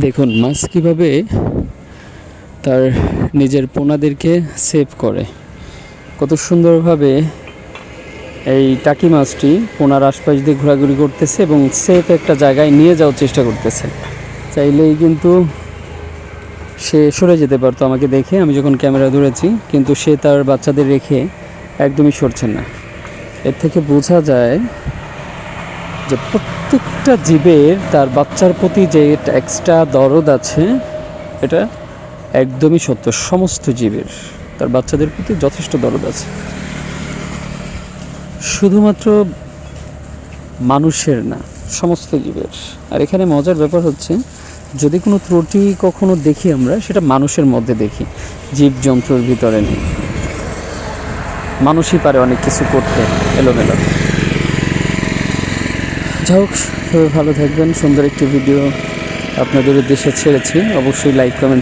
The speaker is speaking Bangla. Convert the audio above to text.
দেখুন মাছ কীভাবে তার নিজের পোনাদেরকে সেভ করে। কত সুন্দরভাবে এই টাকি মাছটি পোনার আশপাশ দিয়ে ঘোরাঘুরি করতেছে এবং সেফ একটা জায়গায় নিয়ে যাওয়ার চেষ্টা করতেছে। চাইলেই কিন্তু সে সরে যেতে পারতো আমাকে দেখে, আমি যখন ক্যামেরা ধরেছি, কিন্তু সে তার বাচ্চাদের রেখে একদমই সরছে না। এর থেকে বোঝা যায় যে প্রত্যেকটা জীবের তার বাচ্চার প্রতি যে এক্সট্রা দরদ আছে, এটা একদমই সত্য। সমস্ত জীবের তার বাচ্চাদের প্রতি যথেষ্ট দরদ আছে, শুধুমাত্র মানুষের না, সমস্ত জীবের। আর এখানে মজার ব্যাপার হচ্ছে, যদি কোনো ত্রুটি কখনো দেখি আমরা, সেটা মানুষের মধ্যে দেখি, জীবজন্তুর ভিতরে নেই। মানুষই পারে অনেক কিছু করতে এলোমেলো। যাই হোক, ভালো থাকবেন। সুন্দর একটি ভিডিও আপনাদের উদ্দেশ্যে ছেড়েছি। অবশ্যই লাইক কমেন্ট